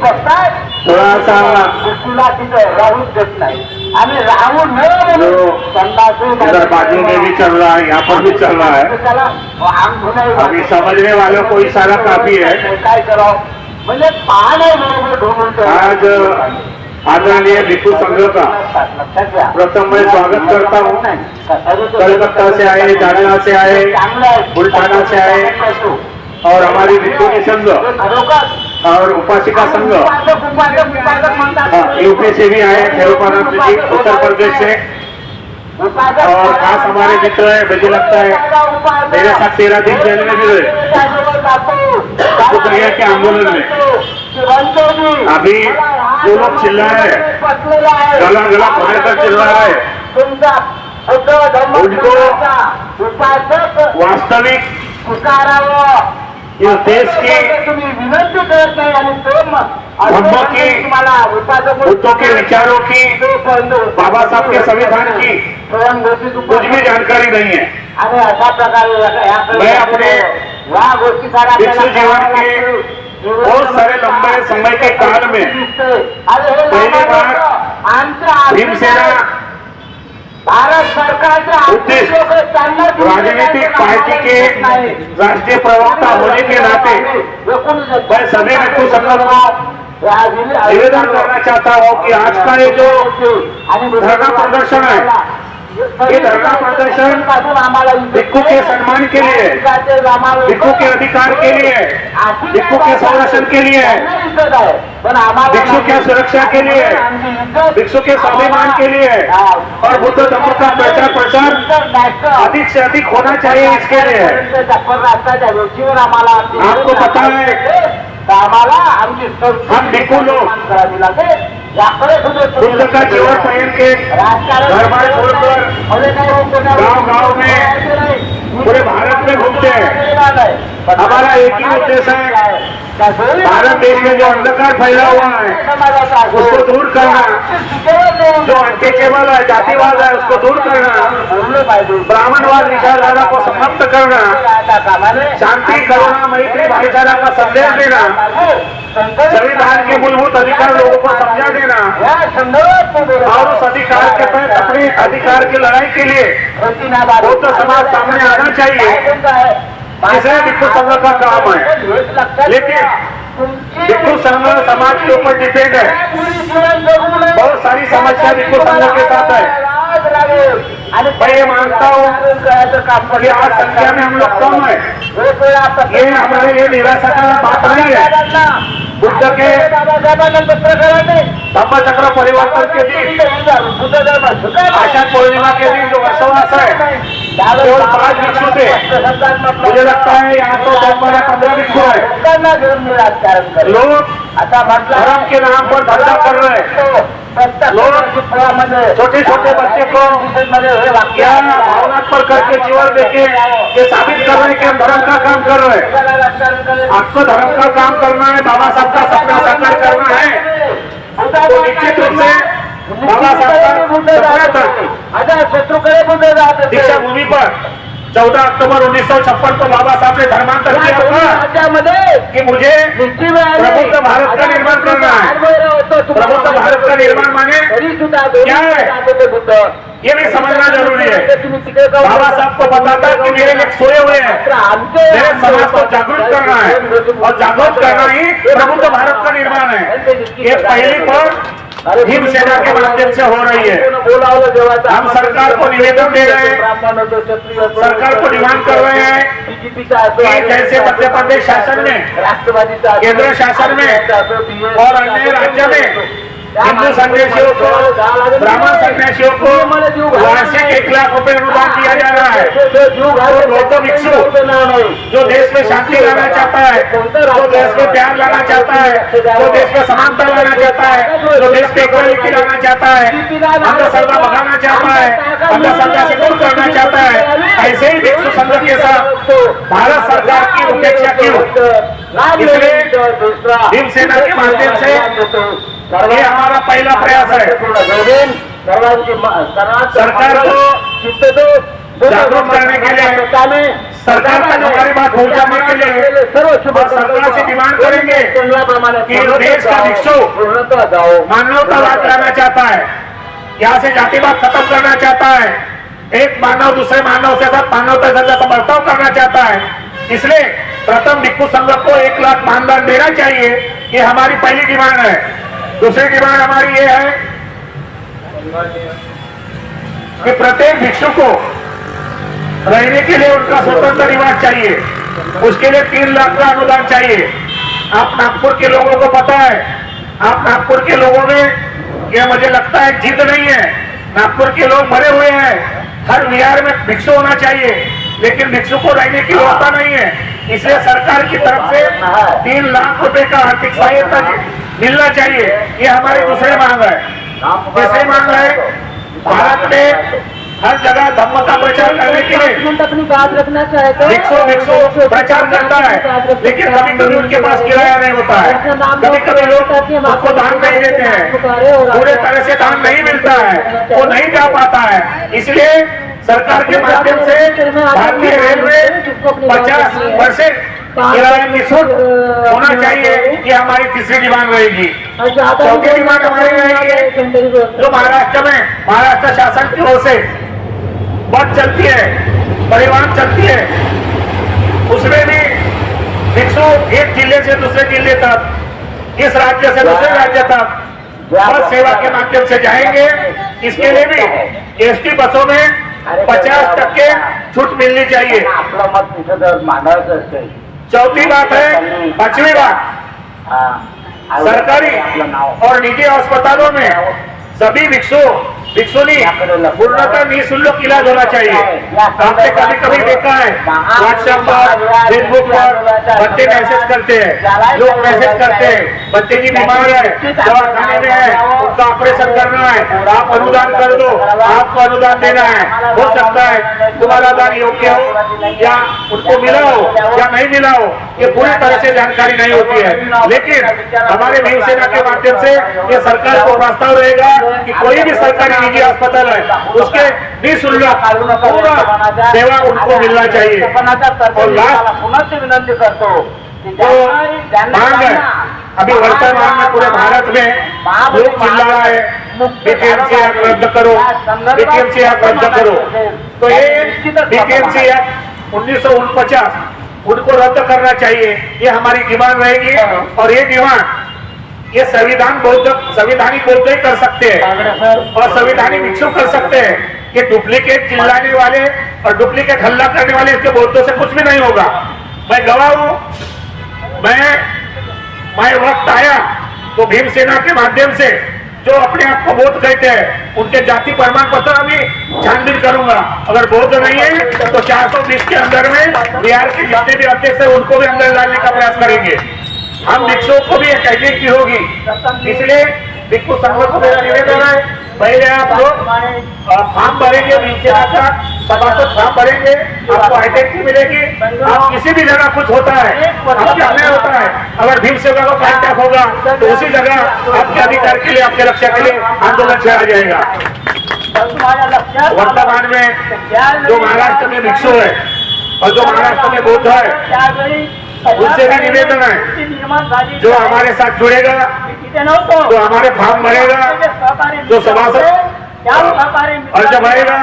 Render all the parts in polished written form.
थोडासा तुला तिथं राहूच देत नाही आणि राहू इधर बाजू में भी चल रहा है, यहाँ पर भी चल रहा है। अभी समझने वालों को इशारा काफी है। काय करावं म्हणजे पाहणे बरोबर ढोंगून आज आदरणीय भिक्खू संघ का प्रथम मैं स्वागत करता हूँ। कलकत्ता से आए, जालना से आए, बुल्ढाना से आए और हमारी भिक्खू संघ और उपासिका संघ यूपी से भी आए, देवपानंद जी उत्तर प्रदेश से, और खास हमारे मित्र है। मुझे लगता है मेरे साथ 13 दिन जेल में भी रहे के आंदोलन में। अभी जो लोग चिल्ला रहे हैं, गला गला पकड़कर चिल्ला रहे हैं, उनको वास्तविक इस देश की विनंती करत नाही आणि धम्मों की, बुद्धों के विचारों की, बाबा साहब के संविधान की कुछ भी जानकारी नहीं है। आणि अशा प्रकारे मैं अपने या गोष्टी भिक्षु जीवन के बहुत सारे लंबे समय के काल में पहली बार भीमसेना भारत सरकारचे राजनीतिक पार्टी के राष्ट्रीय प्रवक्ता होने के नाते मैं सभी भिक्षु संघ को निवेदन करना चाहता हूँ कि आज का ये जो धरना प्रदर्शन है, ये धरना प्रदर्शन भिक्षु के सम्मान के लिए, भिक्षु के अधिकार के लिए, भिक्षु के संरक्षण के लिए, भिक्षु के सुरक्षा के लिए, भिक्षु के स्वाभिमान के लिए और बुद्ध धर्म का प्रचार अधिक से अधिक होना चाहिए, इसके लिए। आपको पता है हम भिक्षु लोग बुद्ध का जीवन पहन के घर बार छोड़कर गांव में पूरे भारत में घूमते हैं। हमारा एक ही उद्देश्य है, भारत देश में जो अंधकार फैला हुआ है उसको दूर करना, जो अनटेचेबल है, जातिवाद है, उसको दूर करना, ब्राह्मणवाद विचारधारा को समाप्त करना, शांति, करुणा, मैत्री, भाईचारा का संदेश देना, संविधान के मूलभूत अधिकार लोगों को समझा देना और उस अधिकार के तहत अपने अधिकार की लड़ाई के लिए बौद्ध समाज सामने आना चाहिए। इसे भिक्षु संघ का काम है, लेकिन भिक्षु संघ समाज के ऊपर डिपेंड है। बहुत सारी समस्या भिक्षु संघ के साथ है। मैं ये मानता हूँ कि आज संख्या में हम लोग कम है, ये हमारे लिए निराशा का बात नहीं है। बुद्ध के धम्मचक्र परिवर्तन के दिन, आषाढ़ पूर्णिमा के दिन जो वर्षवास है, केवल 5 भिक्षु थे। मुझे लगता है यहाँ तो 10-15 भिक्षु है। लोग धर्म के नाम पर धंधा कर रहे हैं। लोग छोटे छोटे बच्चे को भावना पर करके जीवन देके ये साबित कर रहे हैं कि हम धर्म का काम कर रहे हैं। आपको धर्म का काम करना है, बाबा साहब का सपना साकार करना है, तो निश्चित रूप से बाबा साहब का दीक्षा भूमि पर 14 अक्टूबर 1956 को बाबा साहब ने धर्मांतर किया था कि मुझे प्रबुद्ध भारत का निर्माण करना है। प्रबुद्ध भारत का निर्माण माने क्या है, ये भी समझना जरूरी है। बाबा साहब को पता था कि मेरे लोग सोए हुए हैं, मेरे समाज को जागरूक करना है और जागरूक करना ही प्रबुद्ध भारत का निर्माण है। ये पहली पर भीमसेना के माध्यम से हो रही है। हम सरकार को निवेदन दे रहे हैं, सरकार को डिमांड कर रहे हैं कि जैसे मध्य प्रदेश शासन में, केंद्र शासन में और अन्य राज्य में हिंदू सन्यासियों को, ब्राह्मण सन्यासियों को वार्षिक 1 लाख रुपए अनुदान दिया जा रहा है। तो बौद्ध भिक्षु जो देश में शांति लाना चाहता है, जो देश में प्यार लाना चाहता है, जो देश में समानता लाना चाहता है, जो देश में इक्वालिटी लाना चाहता है, अंधश्रद्धा भगाना चाहता है, अंधश्रद्धा से दूर करना चाहता है, ऐसे ही भिक्षु संघ के साथ भारत सरकार की उपेक्षा क्यों? इसलिए भीमसेना के माध्यम से ये हमारा पहला प्रयास है। सरकार को जागरूक करने के लिए, सरकार तक हमारी बात पहुंचाने के लिए और सरकार से डिमांड करेंगे कि देश का भिक्षु मानवतावाद लाना चाहता है, यहाँ से जातिवाद खत्म करना चाहता है, एक मानव दूसरे मानव के साथ मानवता से जैसा बर्ताव करना चाहता है। इसलिए प्रथम भिक्षु संघ को 1 लाख मानधन देना चाहिए, ये हमारी पहली डिमांड है। दूसरी डिमांड हमारी ये है कि प्रत्येक भिक्षु को रहने के लिए उनका स्वतंत्र निवास चाहिए, उसके लिए 3 लाख का अनुदान चाहिए। आप नागपुर के लोगों को पता है, आप नागपुर के लोगों में यह मुझे लगता है जिद नहीं है, नागपुर के लोग मरे हुए हैं, हर विहार में भिक्षु होना चाहिए, लेकिन भिक्षु को रहने की व्यवस्था नहीं है। इसलिए सरकार की तरफ से 3 लाख रुपए का आर्थिक सहायता मिलना चाहिए, ये हमारी दूसरी मांग है। तीसरी मांग है, भारत में हर जगह धम्म का प्रचार करने के लिए अपनी बात रखना चाहते हैं। भिक्षु प्रचार करता है, लेकिन कभी कभी उनके पास किराया नहीं होता है, कभी कभी लोग उनको दान नहीं देते हैं, पूरे तरह से दान नहीं मिलता है, वो नहीं जा पाता है। इसलिए सरकार के माध्यम से भारतीय रेलवे 50% किराया की छूट होना चाहिए, ये हमारी तीसरी डिमांड रहेगी। चौथी डिमांड हमारी रहेगी, जो महाराष्ट्र शासन की ओर से बस चलती है, परिवहन चलती है, उसमें भी भिक्षु एक जिले से दूसरे जिले तक, इस राज्य से दूसरे राज्य तक बस सेवा के माध्यम से जाएंगे। इसके लिए भी एसटी बसों में 50% छूट मिलनी चाहिए। चौथी बात है, 5वीं बात, सरकारी और निजी अस्पतालों में सभी भिक्षुनी पूर्णतः निःशुल्क इलाज होना चाहिए। आपने कभी कभी देखा है व्हाट्सएप पर, फेसबुक पर बच्चे मैसेज करते हैं, लोग मैसेज करते हैं, बच्चे की बीमार है, दवाखाने में है, उसका ऑपरेशन करना है, आप अनुदान कर दो, आपको अनुदान देना है। हो सकता है तुम्हारा दान योग्य हो या उनको मिला हो या नहीं मिला हो, ये पूरी तरह से जानकारी नहीं होती है। लेकिन हमारे भीम सेना के माध्यम से ये सरकार को प्रस्ताव रहेगा कि कोई भी सरकारी निजी अस्पताल है, उसके निःशुल्क पूरा सेवा उनको मिलना चाहिए। और लास्ट विनंती करतो जो मांग है, अभी वर्तमान में पूरे भारत में लोग चिल्ला रहा है बीपीएमसी एक्ट रद्द करो, बीपीएमसी एक्ट रद्द करो। तो ये बीपीएमसी एक्ट 1949 उनको रद्द करना चाहिए, ये हमारी डिमांड रहेगी। और ये डिमांड ये संविधानिक बोलते ही कर सकते हैं और संविधानिक भिक्षु कर सकते हैं कि डुप्लीकेट चिल्लाने वाले और डुप्लीकेट हल्ला करने वाले इसके बोलतों से कुछ भी नहीं होगा। मैं गवाह हूं, मैं वक्त आया तो भीम सेना के माध्यम से जो अपने आप को बौद्ध कहते हैं उनके जाति प्रमाण पत्र अभी छानबीन करूंगा। अगर बौद्ध नहीं है तो 420 के अंदर में बिहार के जितने भी अध्यक्ष है उनको भी अंदर लाने का प्रयास करेंगे। हम भिक्षुओं को भी एक की होगी, इसलिए भिक्षु संघ को मेरा निवेदन है, पहले आप लोग फॉर्म भरेंगे, भीम सेना का सभासद फॉर्म भरेंगे, आपको आइडेंटिटी मिलेगी। आप किसी भी जगह कुछ होता है, आपके अन्याय होता है, अगर भीम सेना को कांटेक्ट होगा तो उसी जगह आपके अधिकार के लिए, आपके रक्षा के लिए आंदोलन चला जाएगा। वर्तमान में जो महाराष्ट्र में भिक्षु है और जो महाराष्ट्र में बौद्ध है, उनसे भी निवेदन है, जो हमारे साथ जुड़ेगा, जो हमारे फॉर्म भरेगा, जो सभासद अर्ज भरेगा,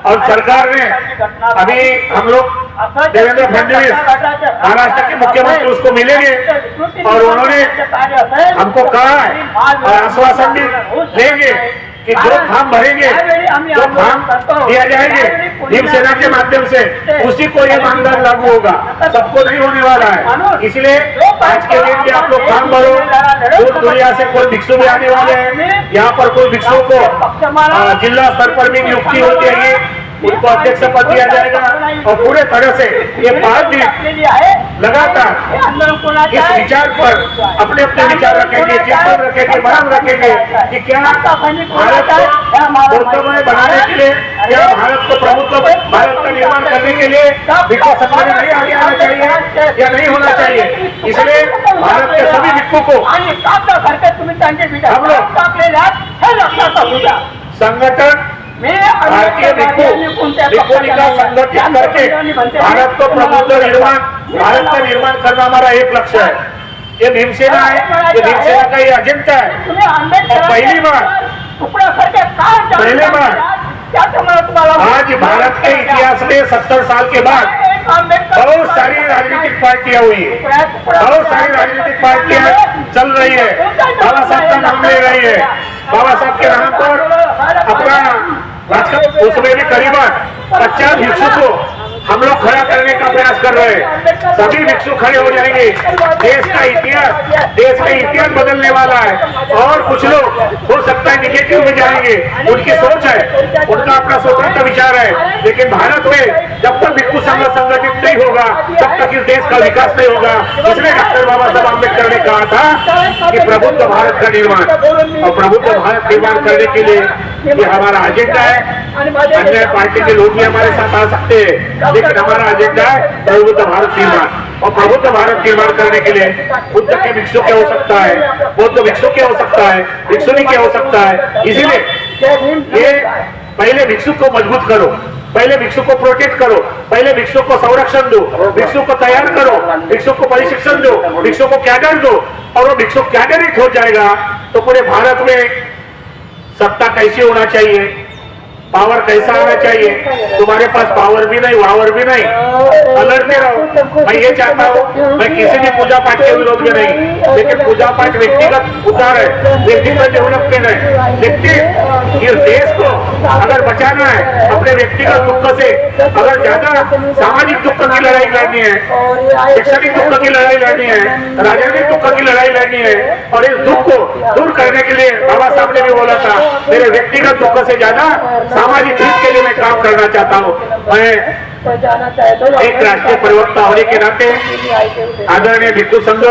और सरकार ने अभी हम लोग देवेंद्र फडणवीस महाराष्ट्र के मुख्यमंत्री उसको मिलेंगे और उन्होंने हमको कहा है और आश्वासन भी देंगे कि जो फॉर्म भरेंगे, जो फॉर्म दिया जाएंगे भीम सेना के माध्यम से, उसी को ये मानधन लागू होगा, सबको नहीं होने वाला है। इसलिए आज के दिन भी आप लोग फॉर्म भरो। दूर दुनिया से कोई भिक्षु भी आने वाले हैं, यहाँ पर कोई भिक्षु को जिला स्तर पर भी नियुक्ति होती है, उनको अध्यक्ष पद दिया जाएगा और पूरे तरह से ये 5 दिन लगातार इस विचार पर अपने अपने विचार रखेंगे, चिंतन रखेंगे, मनन रखेंगे कि क्या भारत को बौद्धमय बनाने के लिए, क्या भारत को प्रभुत्व भारत का निर्माण करने के लिए भिक्षु संघ में नहीं आगे आना चाहिए या नहीं होना चाहिए। इसलिए भारत के सभी भिक्षु को हम लोग संगठन भारतीय भिक्खुनिका संगठित करके भारत को प्रबुद्ध निर्माण, भारत का निर्माण करना हमारा एक लक्ष्य है। ये भीमसेना है, ये भीमसेना का ये एजेंडा है। और पहली बार आज भारत के इतिहास में 70 साल के बाद बहुत सारी राजनीतिक पार्टियां हुई है, बहुत सारी राजनीतिक पार्टियां चल रही है, बाबा साहब का नाम ले रही है, बाबा साहब के नाम पर अपना उसमें भी करीबन 50 भिक्षुकों हम लोग खड़ा करने का प्रयास कर रहे हैं। सभी भिक्षु खड़े हो जाएंगे। देश का इतिहास बदलने वाला है। और कुछ लोग हो सकता है निगेटिव में जाएंगे, उनकी सोच है, उनका अपना स्वतंत्र विचार है, लेकिन भारत में जब तक भिक्षु संघ संगठित नहीं होगा तब तक इस देश का विकास नहीं होगा। इसलिए डॉक्टर बाबा साहब अम्बेडकर ने कहा था कि प्रबुद्ध भारत का निर्माण, और प्रबुद्ध भारत निर्माण करने के लिए ये हमारा एजेंडा है। अन्य पार्टी के लोग भी हमारे साथ आ सकते हैं, लेकिन हमारा एजेंडा है प्रबुद्ध भारत निर्माण। और प्रबुद्ध भारत निर्माण करने के लिए बुद्ध के भिक्षु क्या हो सकता है, बौद्ध भिक्षु क्या हो सकता है, भिक्षुनी क्या हो सकता है। इसीलिए ये पहले भिक्षु को मजबूत करो, पहले भिक्षु को प्रोटेक्ट करो, पहले भिक्षु को संरक्षण दो, भिक्षु को तैयार करो, भिक्षु को प्रशिक्षण दो, भिक्षु को कैडर दो। और वो भिक्षु कैडरित हो जाएगा तो पूरे भारत में सत्ता कैसी होना चाहिए, पावर कैसा आना चाहिए। तुम्हारे पास पावर भी नहीं, वावर भी नहीं, अलर्टे रहो। मैं ये चाहता हूँ, मैं किसी भी पूजा पाठ के विरोध में नहीं, लेकिन पूजा पाठ व्यक्तिगत उद्धार है, व्यक्तिगत डेवलपमेंट है। लेकिन इस देश को अगर बचाना है अपने व्यक्तिगत दुख से, अगर ज्यादा सामाजिक दुख की लड़ाई लड़नी है, शैक्षणिक दुख की लड़ाई लड़नी है, राजनीतिक दुख की लड़ाई लड़नी है, और इस दुख को दूर करने के लिए बाबा साहब ने भी बोला था, मेरे व्यक्तिगत दुख से ज्यादा सामाजिक हित के लिए मैं काम करना चाहता हूँ। मैं एक राष्ट्रीय प्रवक्ता होने के नाते आदरणीय भिक्षु संघ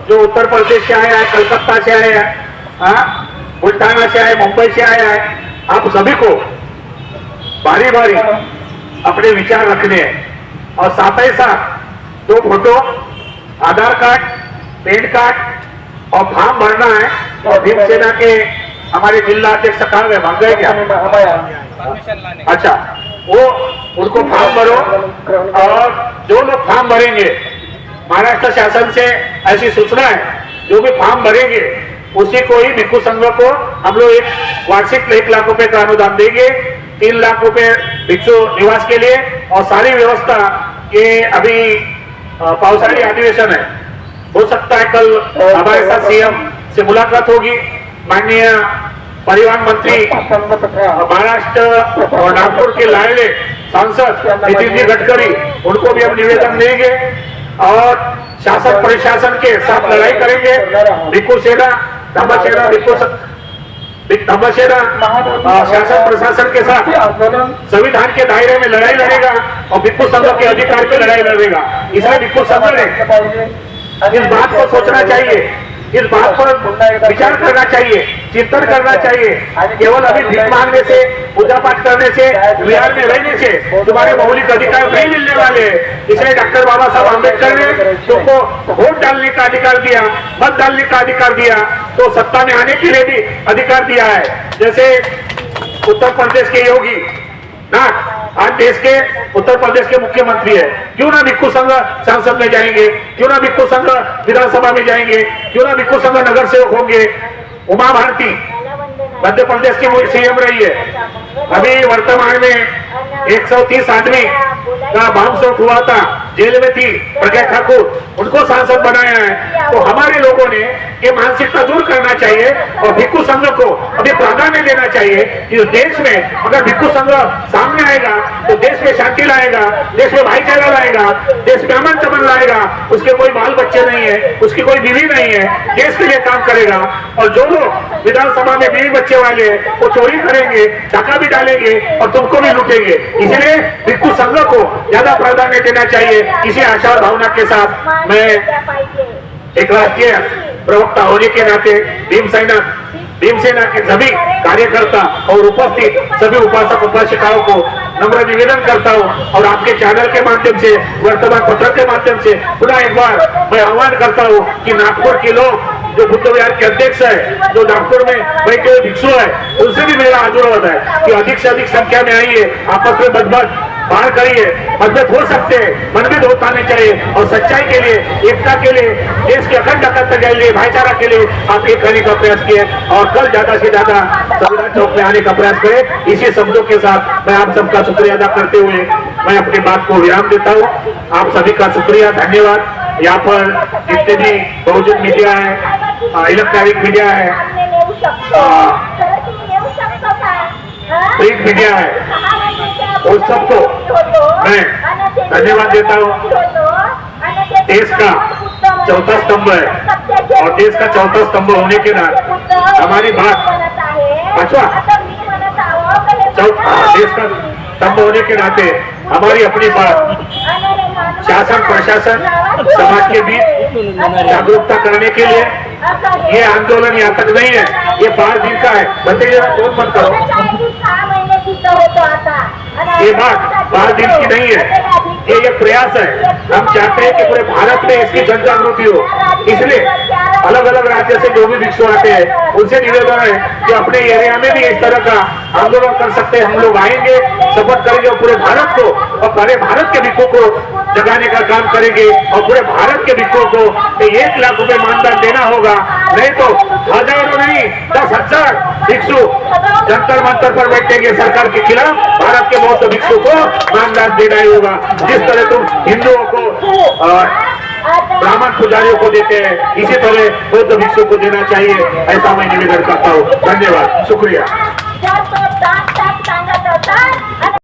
जो उत्तर प्रदेश से आया है, कलकत्ता से आया है, बुल्ढाना से आया, मुंबई से आया है, आप सभी को बारी बारी अपने विचार रखने हैं। और साथ ही साथ 2 फोटो, आधार कार्ड, पैन कार्ड और फॉर्म भरना है। और भीमसेना के हमारे जिला अध्यक्ष कहाँ गए, भाग गए क्या? अच्छा, वो उनको फॉर्म भरो। और जो लोग फॉर्म भरेंगे, महाराष्ट्र शासन से ऐसी सूचना है, जो भी फॉर्म भरेंगे उसी को ही भिक्षु संघ को हम लोग एक वार्षिक 1 लाख रुपए का अनुदान देंगे। 3 लाख रुपए भिक्षु निवास के लिए और सारी व्यवस्था। ये अभी पावसाली अधिवेशन है, हो सकता है कल हमारे साथ सीएम से मुलाकात होगी। माननीय परिवहन मंत्री महाराष्ट्र और नागपुर के लाडले सांसद नितिन जी गडकरी, उनको भी हम निवेदन देंगे और शासन प्रशासन के साथ लड़ाई करेंगे। भिक्षु सेना, धम्मसेना, धम्मसेना शासन प्रशासन के साथ संविधान के दायरे में लड़ाई लड़ेगा और भिक्षु संघ के अधिकार पे लड़ाई लड़ेगा। इसलिए भिक्षु संघ ने इस बात को सोचना चाहिए, इस बात पर विचार करना चाहिए, चिंतन करना चाहिए। केवल अभी भीख मांगने से, पूजा पाठ करने से, विहार में रहने से तुम्हारे मौलिक अधिकार नहीं मिलने वाले। इसलिए डॉक्टर बाबा साहब अम्बेडकर ने तुमको वोट डालने का अधिकार दिया, मत डालने का अधिकार दिया, तो सत्ता में आने के लिए भी अधिकार दिया है। जैसे उत्तर प्रदेश के योगी ना आज देश के उत्तर प्रदेश के मुख्यमंत्री है, क्यों ना भिक्षु संघ संसद में जाएंगे, क्यों ना भिक्षु संघ विधानसभा में जाएंगे, क्यों ना भिक्षु संघ नगर सेवक होंगे। उमा भारती मध्य प्रदेश की सीएम रही है, अभी वर्तमान में 130 आदमी का बम शॉट हुआ था, जेल में थी प्रज्ञा ठाकुर, उनको सांसद बनाया है। तो हमारे लोगों ने ये मानसिकता दूर करना चाहिए और भिक्षु संघ को अभी प्राधान्य देना चाहिए। इस देश में अगर भिक्षु संघ सामने आएगा तो देश में शांति लाएगा, देश में भाईचारा लाएगा, देश में अमन चमन लाएगा। उसके कोई बाल बच्चे नहीं है, उसकी कोई बीवी नहीं है, देश के लिए काम करेगा। और जो लोग विधानसभा में बीवी बच्चे वाले हैं वो चोरी करेंगे, डाका भी डालेंगे और तुमको भी लूटेंगे। इसलिए भिक्षु संघ को ज्यादा प्राधान्य देना चाहिए। इसी आशा और भावना के साथ मैं एक राष्ट्रीय प्रवक्ता होने के नाते भीमसेना भीमसेना के सभी कार्यकर्ता और उपस्थित सभी उपासक उपासिकाओं को नम्र निवेदन करता हूँ और आपके चैनल के माध्यम से, वर्तमान पत्र के माध्यम से पुनः एक बार मैं आह्वान करता हूँ कि नागपुर के लोग जो बुद्ध विहार के अध्यक्ष है, जो नागपुर में बैठे हुए भिक्षु है, उनसे भी मेरा अनुरोध है कि अधिक से अधिक संख्या में आइए, आपस में मतभेद बाहर करिए। मतभेद हो सकते हैं, मनभेद होता नहीं चाहिए और सच्चाई के लिए, एकता के लिए, देश की अखंड अखंडता के लिए, भाईचारा के लिए आप एक करने का प्रयास किए और कल ज्यादा से ज्यादा संविधान चौक में आने का प्रयास करें। इसी शब्दों के साथ मैं आप सबका शुक्रिया अदा करते हुए मैं अपनी बात को विराम देता हूँ। आप सभी का शुक्रिया, धन्यवाद। यहाँ पर जितने भी बहुजन मीडिया है, इलेक्ट्रॉनिक मीडिया है, प्रिंट मीडिया है, उन सबको मैं धन्यवाद देता हूँ। देश का चौथा स्तंभ है और देश का चौथा स्तंभ होने के नाते हमारी बात अच्छा देश का स्तंभ होने के नाते हमारी अपनी बात शासन प्रशासन समाज के बीच जागरूकता करने के लिए ये आंदोलन यहाँ तक नहीं है, ये 5 दिन का है। बताइए, कौन मत करो, ये बात 5 दिन की नहीं है, ये एक प्रयास है। हम चाहते हैं कि पूरे भारत में इसकी जन जागृति हो, इसलिए अलग अलग राज्य से जो भी भिक्षु आते हैं उनसे निवेदन है कि अपने एरिया में भी इस तरह का आंदोलन कर सकते हैं। हम लोग आएंगे, सपोर्ट करेंगे और पूरे भारत को और पूरे भारत के भिक्षुओं को जगाने का काम करेंगे और पूरे भारत के भिक्षुओं को 1 लाख रुपए मानधन देना होगा, नहीं तो हजारों नहीं 10,000 भिक्षु जंतर मंतर पर बैठेंगे सरकार के खिलाफ। भारत के बौद्ध भिक्षु को मानधन देना ही होगा, जिस तरह तुम हिंदुओं को ब्राह्मण पुजारियों को देते हैं, इसी तरह बौद्ध भिक्षु को देना चाहिए, ऐसा मैं निवेदन करता हूँ। धन्यवाद, शुक्रिया।